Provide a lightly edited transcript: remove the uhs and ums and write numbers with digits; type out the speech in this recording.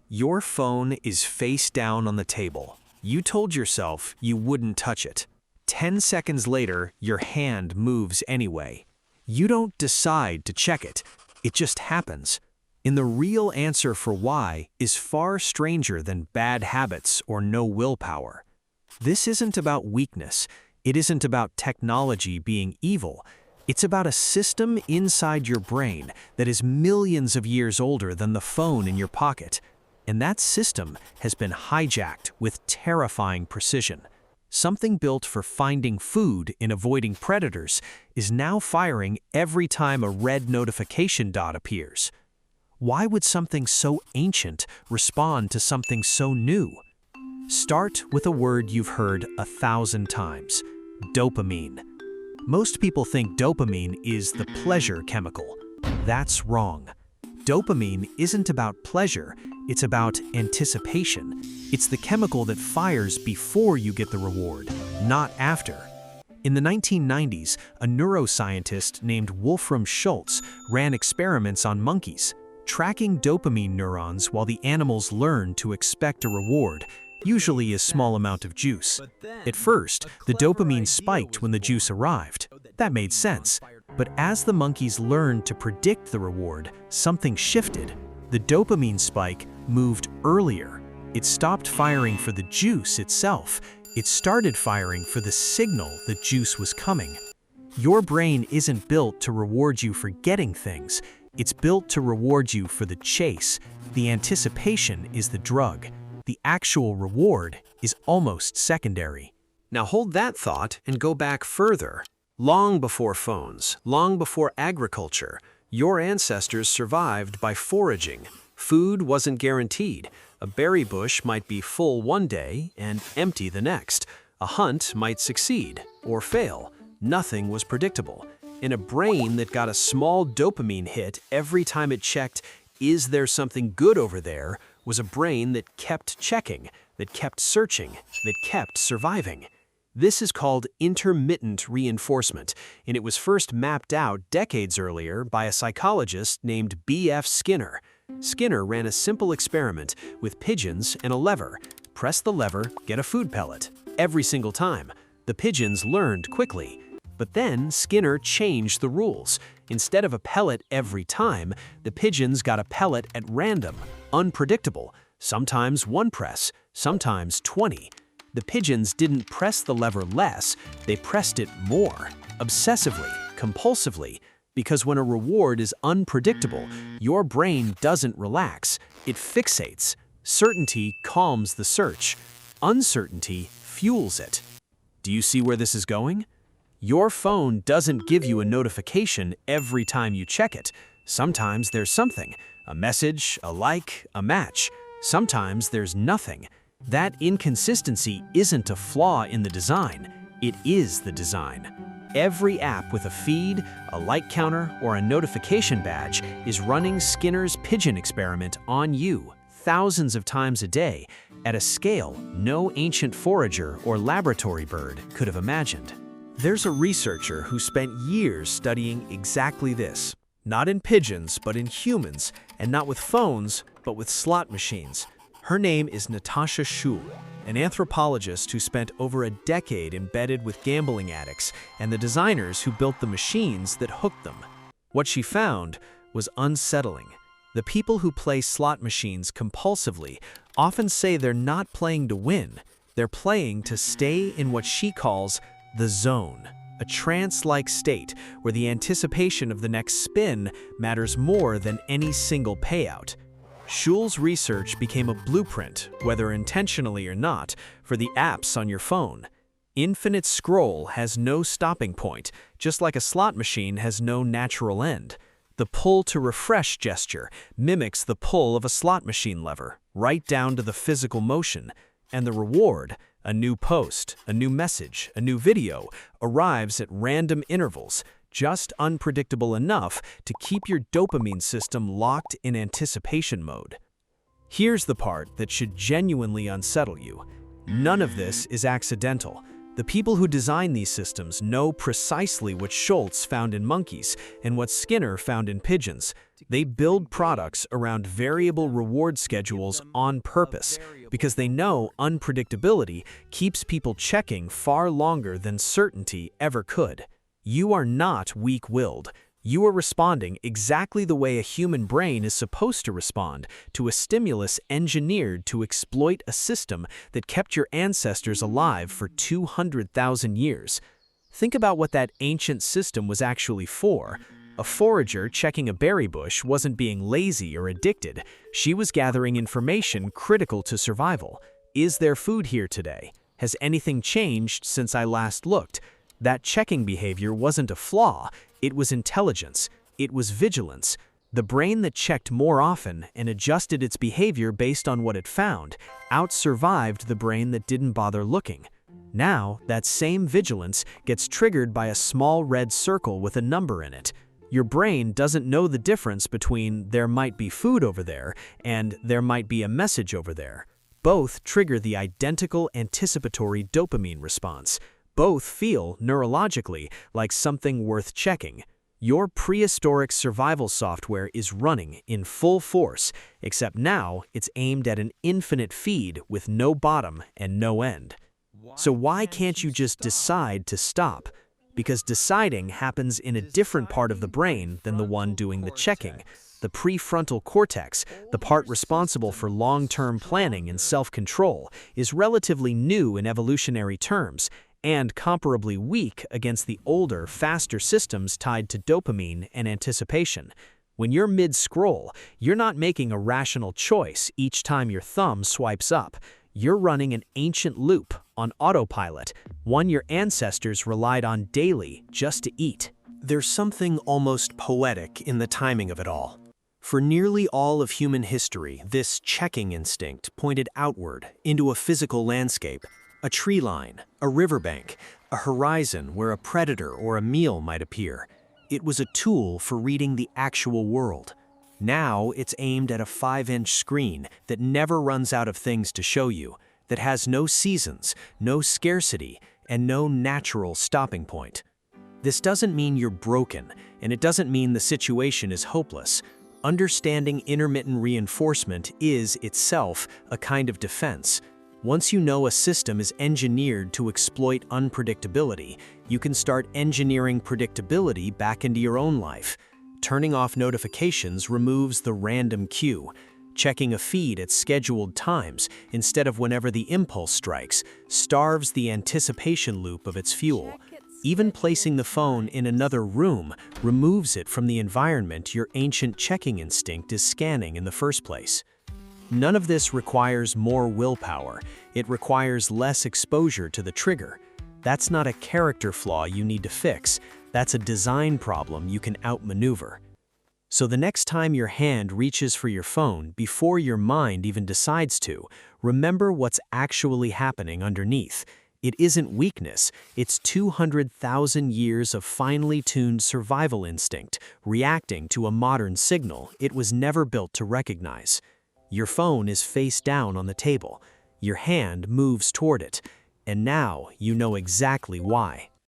Your phone is face down on the table. You told yourself you wouldn't touch it. 10 seconds later, your hand moves anyway. You don't decide to check it. It just happens. And the real answer for why is far stranger than bad habits or no willpower. This isn't about weakness. It isn't about technology being evil. It's about a system inside your brain that is millions of years older than the phone in your pocket. And that system has been hijacked with terrifying precision. Something built for finding food and avoiding predators is now firing every time a red notification dot appears. Why would something so ancient respond to something so new? Start with a word you've heard 1,000 times: dopamine. Most people think dopamine is the pleasure chemical. That's wrong. Dopamine isn't about pleasure, it's about anticipation. It's the chemical that fires before you get the reward, not after. In the 1990s, a neuroscientist named Wolfram Schultz ran experiments on monkeys, tracking dopamine neurons while the animals learned to expect a reward, usually a small amount of juice. At first, the dopamine spiked when the juice arrived. That made sense. But as the monkeys learned to predict the reward, something shifted. The dopamine spike moved earlier. It stopped firing for the juice itself. It started firing for the signal the juice was coming. Your brain isn't built to reward you for getting things. It's built to reward you for the chase. The anticipation is the drug. The actual reward is almost secondary. Now hold that thought and go back further. Long before phones, long before agriculture, your ancestors survived by foraging. Food wasn't guaranteed. A berry bush might be full one day and empty the next. A hunt might succeed or fail. Nothing was predictable. In a brain that got a small dopamine hit every time it checked, "Is there something good over there?" was a brain that kept checking, that kept searching, that kept surviving. This is called intermittent reinforcement, and it was first mapped out decades earlier by a psychologist named B.F. Skinner. Skinner ran a simple experiment with pigeons and a lever. Press the lever, get a food pellet. Every single time. The pigeons learned quickly. But then Skinner changed the rules. Instead of a pellet every time, the pigeons got a pellet at random, unpredictable, sometimes one press, sometimes 20. The pigeons didn't press the lever less, they pressed it more, obsessively, compulsively, because when a reward is unpredictable, your brain doesn't relax, it fixates. Certainty calms the search. Uncertainty fuels it. Do you see where this is going? Your phone doesn't give you a notification every time you check it. Sometimes there's something, a message, a like, a match. Sometimes there's nothing. That inconsistency isn't a flaw in the design, it is the design. Every app with a feed, a like counter, or a notification badge is running Skinner's pigeon experiment on you thousands of times a day at a scale no ancient forager or laboratory bird could have imagined. There's a researcher who spent years studying exactly this. Not in pigeons, but in humans, and not with phones, but with slot machines. Her name is Natasha Schüll, an anthropologist who spent over a decade embedded with gambling addicts and the designers who built the machines that hooked them. What she found was unsettling. The people who play slot machines compulsively often say they're not playing to win. They're playing to stay in what she calls the zone, a trance-like state where the anticipation of the next spin matters more than any single payout. Schüll's research became a blueprint, whether intentionally or not, for the apps on your phone. Infinite scroll has no stopping point, just like a slot machine has no natural end. The pull to refresh gesture mimics the pull of a slot machine lever, right down to the physical motion, and the reward, a new post, a new message, a new video, arrives at random intervals, just unpredictable enough to keep your dopamine system locked in anticipation mode. Here's the part that should genuinely unsettle you. None of this is accidental. The people who design these systems know precisely what Schultz found in monkeys and what Skinner found in pigeons. They build products around variable reward schedules on purpose because they know unpredictability keeps people checking far longer than certainty ever could. You are not weak-willed. You are responding exactly the way a human brain is supposed to respond to a stimulus engineered to exploit a system that kept your ancestors alive for 200,000 years. Think about what that ancient system was actually for. A forager checking a berry bush wasn't being lazy or addicted. She was gathering information critical to survival. Is there food here today? Has anything changed since I last looked? That checking behavior wasn't a flaw. It was intelligence. It was vigilance. The brain that checked more often and adjusted its behavior based on what it found out-survived the brain that didn't bother looking. Now, that same vigilance gets triggered by a small red circle with a number in it. Your brain doesn't know the difference between "there might be food over there" and "there might be a message over there." Both trigger the identical anticipatory dopamine response. Both feel, neurologically, like something worth checking. Your prehistoric survival software is running in full force, except now it's aimed at an infinite feed with no bottom and no end. So why can't you just decide to stop? Because deciding happens in a different part of the brain than the one doing the checking. The prefrontal cortex, the part responsible for long-term planning and self-control, is relatively new in evolutionary terms, and comparably weak against the older, faster systems tied to dopamine and anticipation. When you're mid-scroll, you're not making a rational choice each time your thumb swipes up. You're running an ancient loop on autopilot, one your ancestors relied on daily just to eat. There's something almost poetic in the timing of it all. For nearly all of human history, this checking instinct pointed outward into a physical landscape. A tree line, a riverbank, a horizon where a predator or a meal might appear. It was a tool for reading the actual world. Now it's aimed at a 5-inch screen that never runs out of things to show you, that has no seasons, no scarcity, and no natural stopping point. This doesn't mean you're broken, and it doesn't mean the situation is hopeless. Understanding intermittent reinforcement is itself a kind of defense. Once you know a system is engineered to exploit unpredictability, you can start engineering predictability back into your own life. Turning off notifications removes the random cue. Checking a feed at scheduled times instead of whenever the impulse strikes starves the anticipation loop of its fuel. Even placing the phone in another room removes it from the environment your ancient checking instinct is scanning in the first place. None of this requires more willpower. It requires less exposure to the trigger. That's not a character flaw you need to fix. That's a design problem you can outmaneuver. So the next time your hand reaches for your phone before your mind even decides to, remember what's actually happening underneath. It isn't weakness, it's 200,000 years of finely tuned survival instinct reacting to a modern signal it was never built to recognize. Your phone is face down on the table. Your hand moves toward it. And now you know exactly why.